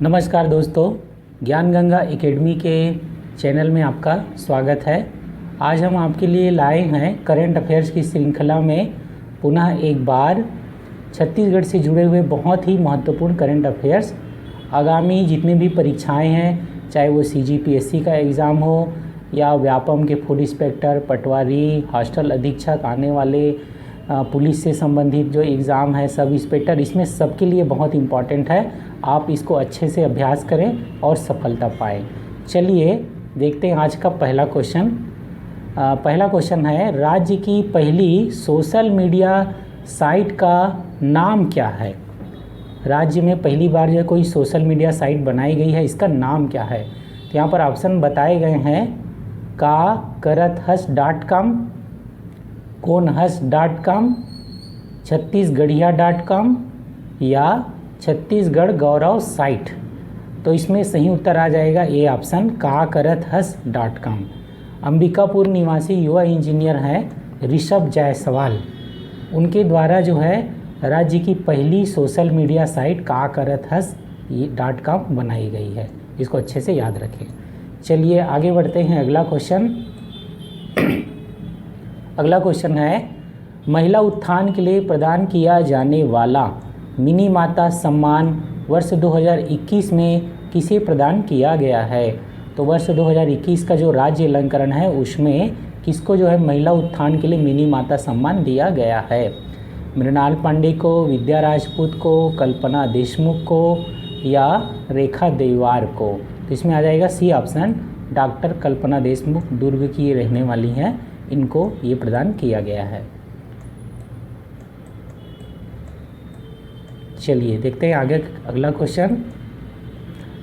नमस्कार दोस्तों, ज्ञान गंगा एकेडमी के चैनल में आपका स्वागत है। आज हम आपके लिए लाए हैं करंट अफेयर्स की श्रृंखला में पुनः एक बार छत्तीसगढ़ से जुड़े हुए बहुत ही महत्वपूर्ण करंट अफेयर्स। आगामी जितनी भी परीक्षाएं हैं, चाहे वो CGPSC का एग्ज़ाम हो या व्यापम के फूड इंस्पेक्टर, पटवारी, हॉस्टल अधीक्षक, आने वाले पुलिस से संबंधित जो एग्ज़ाम है, सब इंस्पेक्टर, इसमें सबके लिए बहुत इम्पॉर्टेंट है। आप इसको अच्छे से अभ्यास करें और सफलता पाएँ। चलिए देखते हैं आज का पहला क्वेश्चन। पहला क्वेश्चन है, राज्य की पहली सोशल मीडिया साइट का नाम क्या है? राज्य में पहली बार जो कोई सोशल मीडिया साइट बनाई गई है, इसका नाम क्या है? तो यहाँ पर ऑप्शन बताए गए हैं, kaarathas.com, konhas.com, छत्तीसगढ़िया.com या छत्तीसगढ़ गौरव साइट। तो इसमें सही उत्तर आ जाएगा ए ऑप्शन, kaarathas.com। अंबिकापुर निवासी युवा इंजीनियर हैं ऋषभ जायसवाल, उनके द्वारा जो है राज्य की पहली सोशल मीडिया साइट kaarathas.com बनाई गई है। इसको अच्छे से याद रखें। चलिए आगे बढ़ते हैं। अगला क्वेश्चन अगला क्वेश्चन है, महिला उत्थान के लिए प्रदान किया जाने वाला मिनी माता सम्मान वर्ष 2021 में किसे प्रदान किया गया है? तो वर्ष 2021 का जो राज्य अलंकरण है उसमें किसको जो है महिला उत्थान के लिए मिनी माता सम्मान दिया गया है? मृणाल पांडे को, विद्या राजपूत को, कल्पना देशमुख को या रेखा देवार को? तो इसमें आ जाएगा सी ऑप्शन, डॉक्टर कल्पना देशमुख, दुर्ग की रहने वाली हैं, इनको ये प्रदान किया गया है। चलिए देखते हैं आगे अगला क्वेश्चन।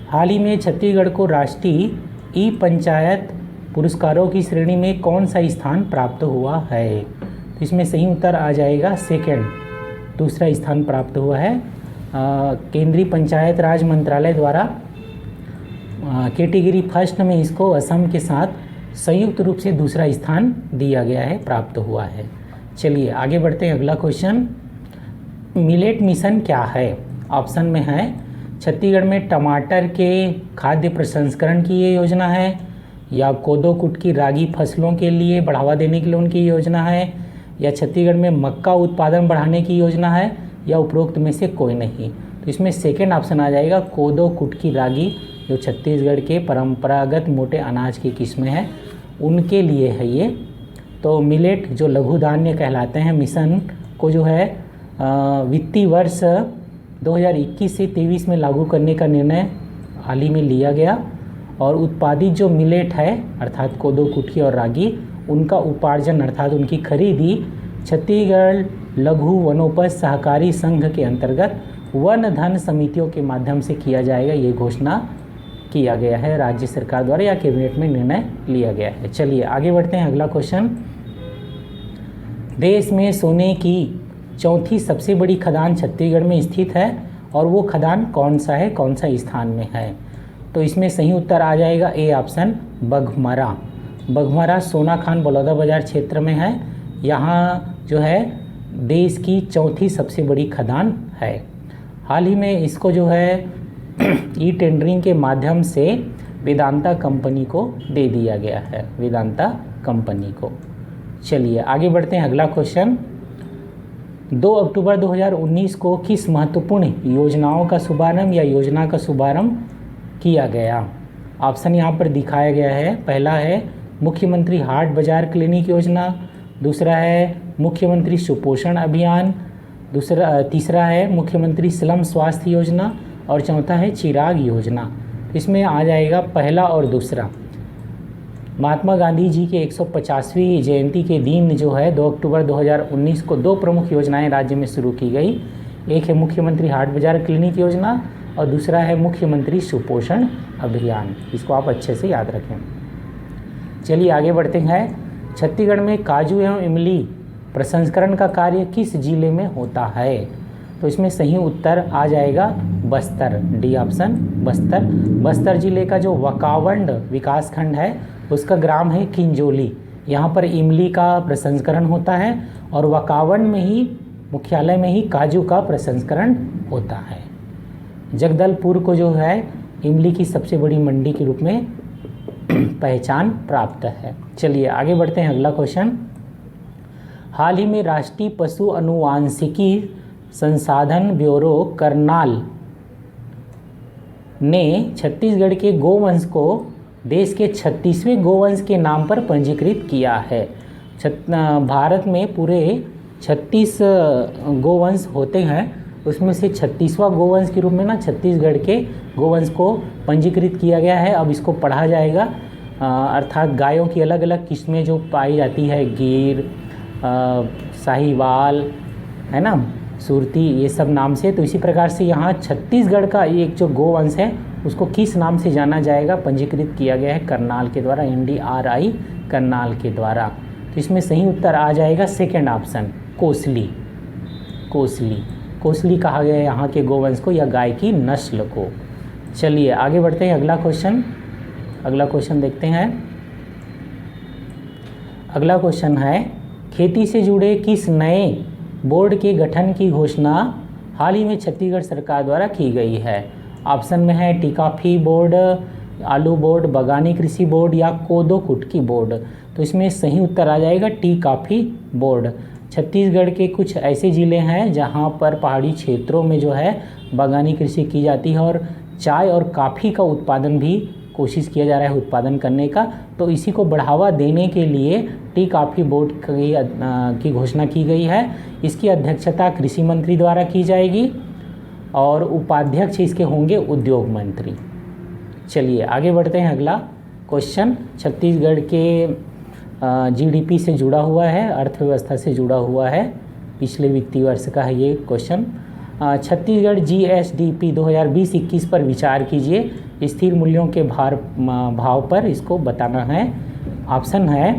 हाल ही में छत्तीसगढ़ को राष्ट्रीय ई पंचायत पुरस्कारों की श्रेणी में कौन सा स्थान प्राप्त हुआ है? तो इसमें सही उत्तर आ जाएगा सेकंड, दूसरा स्थान प्राप्त हुआ है। केंद्रीय पंचायत राज मंत्रालय द्वारा कैटेगरी फर्स्ट में इसको असम के साथ संयुक्त रूप से दूसरा स्थान दिया गया है, प्राप्त हुआ है। चलिए आगे बढ़ते हैं। अगला क्वेश्चन, मिलेट मिशन क्या है? ऑप्शन में है, छत्तीसगढ़ में टमाटर के खाद्य प्रसंस्करण की ये योजना है, या कोदो कुटकी रागी फसलों के लिए बढ़ावा देने के लिए उनकी योजना है, या छत्तीसगढ़ में मक्का उत्पादन बढ़ाने की योजना है, या उपरोक्त में से कोई नहीं। तो इसमें सेकेंड ऑप्शन आ जाएगा, कोदो कुटकी रागी, जो छत्तीसगढ़ के परंपरागत मोटे अनाज की किस्में हैं उनके लिए है ये। तो मिलेट जो लघु धान्य कहलाते हैं, मिशन को जो है वित्तीय वर्ष 2021 से 23 में लागू करने का निर्णय हाल ही में लिया गया, और उत्पादित जो मिलेट है अर्थात कोदो कुटकी और रागी, उनका उपार्जन अर्थात उनकी खरीदी छत्तीसगढ़ लघु वनोपज सहकारी संघ के अंतर्गत वन धन समितियों के माध्यम से किया जाएगा। ये घोषणा किया गया है राज्य सरकार द्वारा, या कैबिनेट में निर्णय लिया गया है। चलिए आगे बढ़ते हैं। अगला क्वेश्चन, देश में सोने की चौथी सबसे बड़ी खदान छत्तीसगढ़ में स्थित है, और वो खदान कौन सा है, कौन सा स्थान में है? तो इसमें सही उत्तर आ जाएगा ए ऑप्शन, बघमरा। बघमरा सोनाखान बलौदाबाजार क्षेत्र में है। यहाँ जो है देश की चौथी सबसे बड़ी खदान है। हाल ही में इसको जो है ई टेंडरिंग के माध्यम से वेदांता कंपनी को दे दिया गया है, वेदांता कंपनी को। चलिए आगे बढ़ते हैं। अगला क्वेश्चन, 2 अक्टूबर 2019 को किस महत्वपूर्ण योजनाओं का शुभारंभ या योजना का शुभारंभ किया गया? ऑप्शन यहाँ पर दिखाया गया है। पहला है मुख्यमंत्री हाट बाजार क्लिनिक योजना, दूसरा है मुख्यमंत्री सुपोषण अभियान, तीसरा है मुख्यमंत्री स्लम स्वास्थ्य योजना, और चौथा है चिराग योजना। इसमें आ जाएगा पहला और दूसरा। महात्मा गांधी जी के 150वीं जयंती के दिन जो है 2 अक्टूबर 2019 को 2 प्रमुख योजनाएं राज्य में शुरू की गई। एक है मुख्यमंत्री हाट बाजार क्लिनिक योजना, और दूसरा है मुख्यमंत्री सुपोषण अभियान। इसको आप अच्छे से याद रखें। चलिए आगे बढ़ते हैं। छत्तीसगढ़ में काजू एवं इमली प्रसंस्करण का कार्य किस जिले में होता है? तो इसमें सही उत्तर आ जाएगा बस्तर, डी ऑप्शन, बस्तर। बस्तर जिले का जो वकावंड विकास खंड है उसका ग्राम है किंजोली। यहाँ पर इमली का प्रसंस्करण होता है, और वकावंड में ही मुख्यालय में ही काजू का प्रसंस्करण होता है। जगदलपुर को जो है इमली की सबसे बड़ी मंडी के रूप में पहचान प्राप्त है। चलिए आगे बढ़ते हैं, अगला क्वेश्चन। हाल ही में राष्ट्रीय पशु अनुवांशिकी संसाधन ब्यूरो करनाल ने छत्तीसगढ़ के गोवंश को देश के 36वें गोवंश के नाम पर पंजीकृत किया है। भारत में पूरे 36 गोवंश होते हैं, उसमें से 36वां गोवंश के रूप में ना छत्तीसगढ़ के गोवंश को पंजीकृत किया गया है। अब इसको पढ़ा जाएगा, अर्थात गायों की अलग अलग किस्में जो पाई जाती है, गिर, साहिवाल, है ना, सुरती, ये सब नाम से। तो इसी प्रकार से यहाँ छत्तीसगढ़ का एक जो गोवंश है उसको किस नाम से जाना जाएगा, पंजीकृत किया गया है करनाल के द्वारा, NDRI करनाल के द्वारा। तो इसमें सही उत्तर आ जाएगा सेकेंड ऑप्शन, कोसली। कोसली कोसली कहा गया है यहाँ के गोवंश को या गाय की नस्ल को। चलिए आगे बढ़ते हैं, अगला क्वेश्चन देखते हैं। अगला क्वेश्चन है, खेती से जुड़े किस नए बोर्ड के गठन की घोषणा हाल ही में छत्तीसगढ़ सरकार द्वारा की गई है। ऑप्शन में है टी कॉफ़ी बोर्ड, आलू बोर्ड, बागानी कृषि बोर्ड या कोदो कुटकी बोर्ड। तो इसमें सही उत्तर आ जाएगा टी कॉफ़ी बोर्ड। छत्तीसगढ़ के कुछ ऐसे ज़िले हैं जहां पर पहाड़ी क्षेत्रों में जो है बागानी कृषि की जाती है और चाय और कॉफ़ी का उत्पादन भी कोशिश किया जा रहा है उत्पादन करने का। तो इसी को बढ़ावा देने के लिए टी कॉफ़ी बोर्ड की घोषणा की गई है। इसकी अध्यक्षता कृषि मंत्री द्वारा की जाएगी और उपाध्यक्ष इसके होंगे उद्योग मंत्री। चलिए आगे बढ़ते हैं, अगला क्वेश्चन छत्तीसगढ़ के GDP से जुड़ा हुआ है, अर्थव्यवस्था से जुड़ा हुआ है, पिछले वित्तीय वर्ष का है ये क्वेश्चन। छत्तीसगढ़ GSDP 2020-21 पर विचार कीजिए, स्थिर मूल्यों के भाव पर इसको बताना है। ऑप्शन है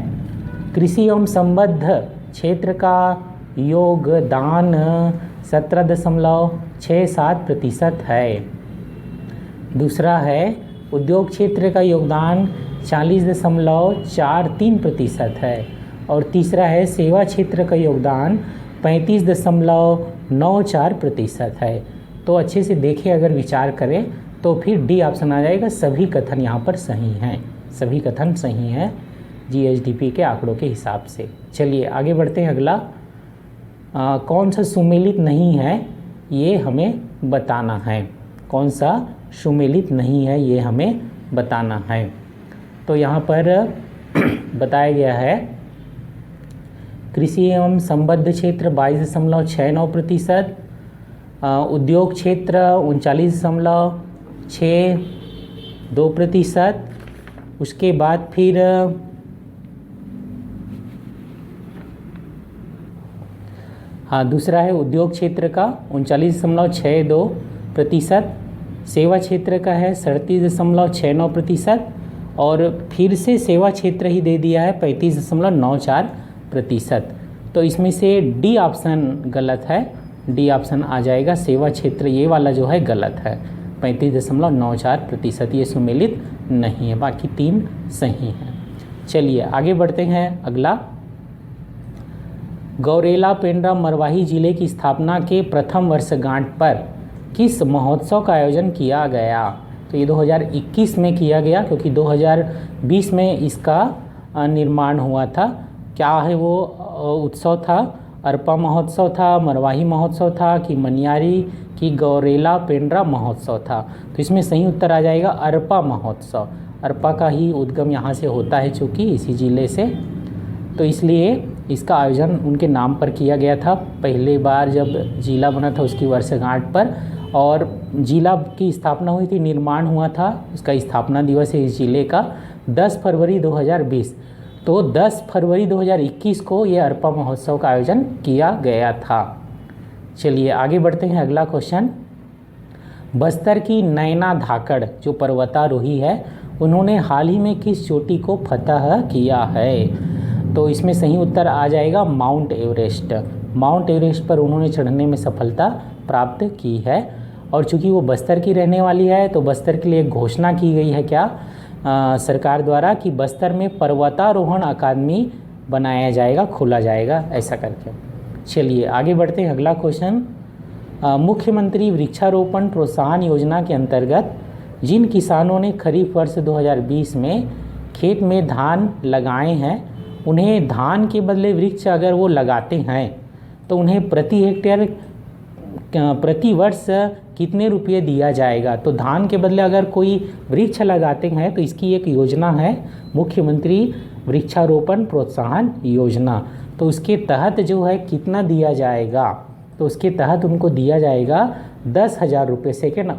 कृषि एवं संबद्ध क्षेत्र का योगदान 17.67% है। दूसरा है उद्योग क्षेत्र का योगदान 40.43% है और तीसरा है सेवा क्षेत्र का योगदान 35.94% है। तो अच्छे से देखें, अगर विचार करें तो फिर डी ऑप्शन आ जाएगा। सभी कथन यहाँ पर सही हैं, सभी कथन सही हैं GSDP के आंकड़ों के हिसाब से। चलिए आगे बढ़ते हैं, अगला कौन सा सुमेलित नहीं है ये हमें बताना है। कौन सा सुमेलित नहीं है ये हमें बताना है। तो यहाँ पर बताया गया है कृषि एवं संबद्ध क्षेत्र 22.69%, उद्योग क्षेत्र 39.62%, उसके बाद फिर दूसरा है उद्योग क्षेत्र का 39.62%, सेवा क्षेत्र का है 37.69% और फिर से सेवा क्षेत्र ही दे दिया है 35.94%। तो इसमें से डी ऑप्शन गलत है, डी ऑप्शन आ जाएगा सेवा क्षेत्र, ये वाला जो है गलत है। 35.94% ये सुमेलित नहीं है, बाकी तीन सही हैं। चलिए आगे बढ़ते हैं, अगला गौरेला पेंड्रा मरवाही जिले की स्थापना के प्रथम वर्षगांठ पर किस महोत्सव का आयोजन किया गया। तो ये 2021 में किया गया, क्योंकि 2020 में इसका निर्माण हुआ था। क्या है वो उत्सव था? अरपा महोत्सव था, मरवाही महोत्सव था कि मनियारी की गौरेला पेंड्रा महोत्सव था। तो इसमें सही उत्तर आ जाएगा अरपा महोत्सव। अरपा का ही उद्गम यहाँ से होता है, चूँकि इसी ज़िले से, तो इसलिए इसका आयोजन उनके नाम पर किया गया था। पहली बार जब जिला बना था उसकी वर्षगांठ पर, और जिला की स्थापना हुई थी, निर्माण हुआ था, उसका स्थापना दिवस है इस जिले का 10 फरवरी 2020। तो 10 फरवरी 2021 को ये अरपा महोत्सव का आयोजन किया गया था। चलिए आगे बढ़ते हैं, अगला क्वेश्चन। बस्तर की नैना धाकड़ जो पर्वतारोही है, उन्होंने हाल ही में किस चोटी को फतह किया है। तो इसमें सही उत्तर आ जाएगा माउंट एवरेस्ट। माउंट एवरेस्ट पर उन्होंने चढ़ने में सफलता प्राप्त की है। और चूंकि वो बस्तर की रहने वाली है, तो बस्तर के लिए घोषणा की गई है क्या सरकार द्वारा कि बस्तर में पर्वतारोहण अकादमी बनाया जाएगा, खोला जाएगा, ऐसा करके। चलिए आगे बढ़ते हैं, अगला क्वेश्चन। मुख्यमंत्री वृक्षारोपण प्रोत्साहन योजना के अंतर्गत जिन किसानों ने खरीफ वर्ष 2020 में खेत में धान लगाए हैं, उन्हें धान के बदले वृक्ष अगर वो लगाते हैं तो उन्हें प्रति हेक्टेयर प्रति वर्ष कितने रुपये दिया जाएगा। तो धान के बदले अगर कोई वृक्ष लगाते हैं तो इसकी एक योजना है मुख्यमंत्री वृक्षारोपण प्रोत्साहन योजना। तो उसके तहत जो है कितना दिया जाएगा, तो उसके तहत उनको दिया जाएगा 10,000 रुपये। सेकेंड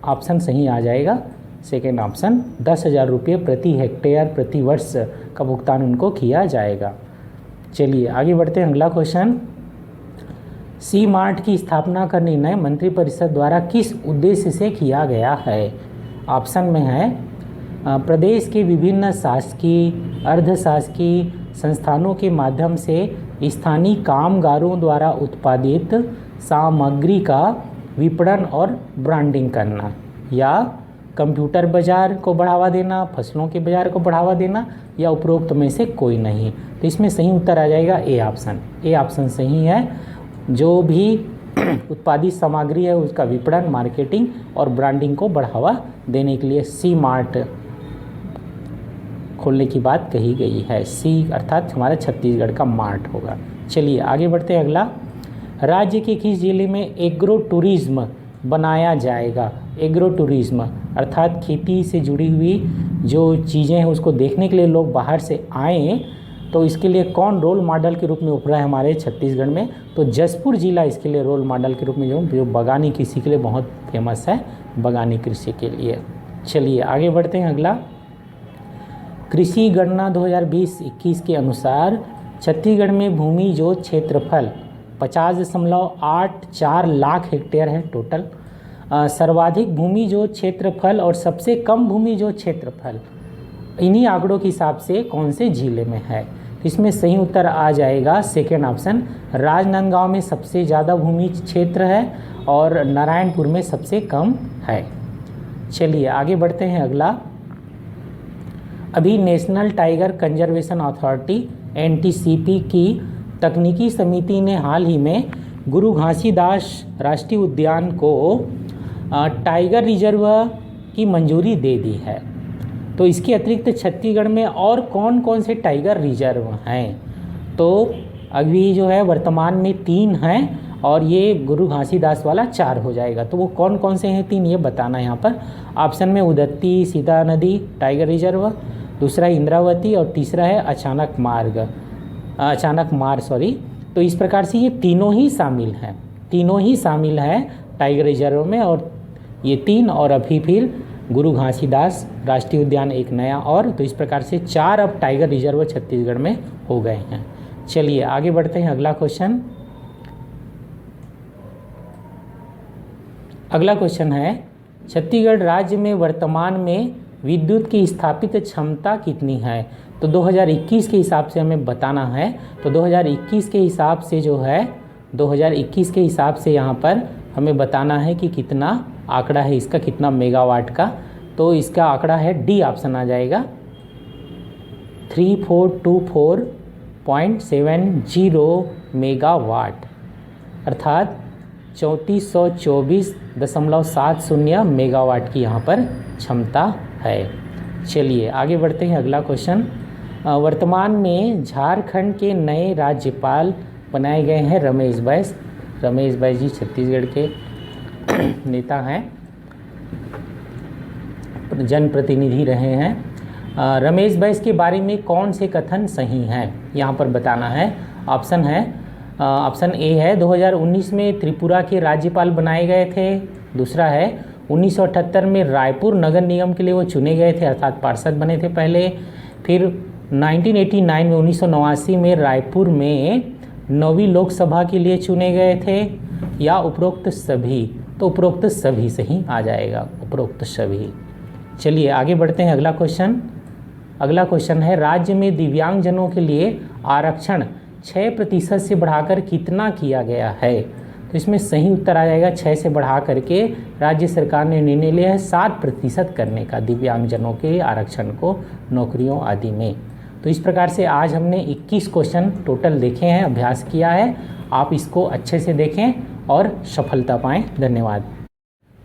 ऑप्शन सही आ जाएगा, सेकेंड ऑप्शन 10,000 रुपये प्रति हेक्टेयर प्रति वर्ष का भुगतान उनको किया जाएगा। चलिए आगे बढ़ते हैं। अगला क्वेश्चन, सी मार्ट की स्थापना का निर्णय मंत्रिपरिषद द्वारा किस उद्देश्य से किया गया है। ऑप्शन में है प्रदेश के विभिन्न शासकीय अर्धशासकीय संस्थानों के माध्यम से स्थानीय कामगारों द्वारा उत्पादित सामग्री का विपणन और ब्रांडिंग करना, या कंप्यूटर बाज़ार को बढ़ावा देना, फसलों के बाज़ार को बढ़ावा देना, या उपरोक्त में से कोई नहीं। तो इसमें सही उत्तर आ जाएगा ए ऑप्शन। ए ऑप्शन सही है। जो भी उत्पादित सामग्री है उसका विपणन, मार्केटिंग और ब्रांडिंग को बढ़ावा देने के लिए सी मार्ट खोलने की बात कही गई है। सी अर्थात हमारा छत्तीसगढ़ का मार्ट होगा। चलिए आगे बढ़ते हैं। अगला, राज्य के किस जिले में एग्रो टूरिज्म बनाया जाएगा। एग्रो टूरिज्म अर्थात खेती से जुड़ी हुई जो चीज़ें हैं उसको देखने के लिए लोग बाहर से आएँ, तो इसके लिए कौन रोल मॉडल के रूप में उभरा है हमारे छत्तीसगढ़ में। तो जसपुर जिला इसके लिए रोल मॉडल के रूप में जो बागानी कृषि के लिए बहुत फेमस है, बागानी कृषि के लिए। चलिए आगे बढ़ते हैं। अगला, कृषि गणना 2020-21 के अनुसार छत्तीसगढ़ में भूमि जोत क्षेत्रफल 50.84 लाख हेक्टेयर है टोटल। सर्वाधिक भूमि जोत क्षेत्रफल और सबसे कम भूमि जोत क्षेत्रफल इन्हीं आंकड़ों के हिसाब से कौन से जिले में है। इसमें सही उत्तर आ जाएगा सेकेंड ऑप्शन, राजनांदगांव में सबसे ज़्यादा भूमि क्षेत्र है और नारायणपुर में सबसे कम है। चलिए आगे बढ़ते हैं। अगला, अभी national tiger conservation authority NTCP की तकनीकी समिति ने हाल ही में गुरु घासीदास राष्ट्रीय उद्यान को टाइगर रिजर्व की मंजूरी दे दी है। तो इसके अतिरिक्त छत्तीसगढ़ में और कौन कौन से टाइगर रिजर्व हैं। तो अभी जो है वर्तमान में 3 हैं और ये गुरु घासीदास वाला 4 हो जाएगा। तो वो कौन कौन से हैं 3 ये बताना है यहाँ पर। ऑप्शन में उदत्ती सीता नदी टाइगर रिजर्व, दूसरा इंद्रावती और तीसरा है अचानक मार सॉरी। तो इस प्रकार से ये तीनों ही शामिल हैं टाइगर रिजर्व में, और ये 3 और अभी फिर गुरु घासीदास राष्ट्रीय उद्यान एक नया, और तो इस प्रकार से 4 अब टाइगर रिजर्व छत्तीसगढ़ में हो गए हैं। चलिए आगे बढ़ते हैं। अगला क्वेश्चन है, छत्तीसगढ़ राज्य में वर्तमान में विद्युत की स्थापित क्षमता कितनी है। तो 2021 के हिसाब से हमें बताना है। तो 2021 के हिसाब से जो है 2021 के हिसाब से यहाँ पर हमें बताना है कि कितना आंकड़ा है इसका, कितना मेगावाट का। तो इसका आंकड़ा है डी ऑप्शन आ जाएगा, 3424.70 मेगावाट अर्थात 3424.70 मेगावाट की यहाँ पर क्षमता है। चलिए आगे बढ़ते हैं। अगला क्वेश्चन, वर्तमान में झारखंड के नए राज्यपाल बनाए गए हैं रमेश बैस जी छत्तीसगढ़ के नेता हैं, जनप्रतिनिधि रहे हैं। रमेश बैस के बारे में कौन से कथन सही हैं यहाँ पर बताना है। ऑप्शन ए है 2019 में त्रिपुरा के राज्यपाल बनाए गए थे। दूसरा है 1978 में रायपुर नगर निगम के लिए वो चुने गए थे अर्थात पार्षद बने थे पहले। फिर 1989 में 1989 में रायपुर में 9वीं लोकसभा के लिए चुने गए थे, या उपरोक्त सभी। तो उपरोक्त सभी सही आ जाएगा, उपरोक्त सभी। चलिए आगे बढ़ते हैं। अगला क्वेश्चन है, राज्य में दिव्यांगजनों के लिए आरक्षण 6% से बढ़ाकर कितना किया गया है। तो इसमें सही उत्तर आ जाएगा 6 से बढ़ा करके राज्य सरकार ने निर्णय लिया है 7% करने का दिव्यांगजनों के आरक्षण को नौकरियों आदि में। तो इस प्रकार से आज हमने 21 क्वेश्चन टोटल देखे हैं, अभ्यास किया है। आप इसको अच्छे से देखें और सफलता पाएँ। धन्यवाद।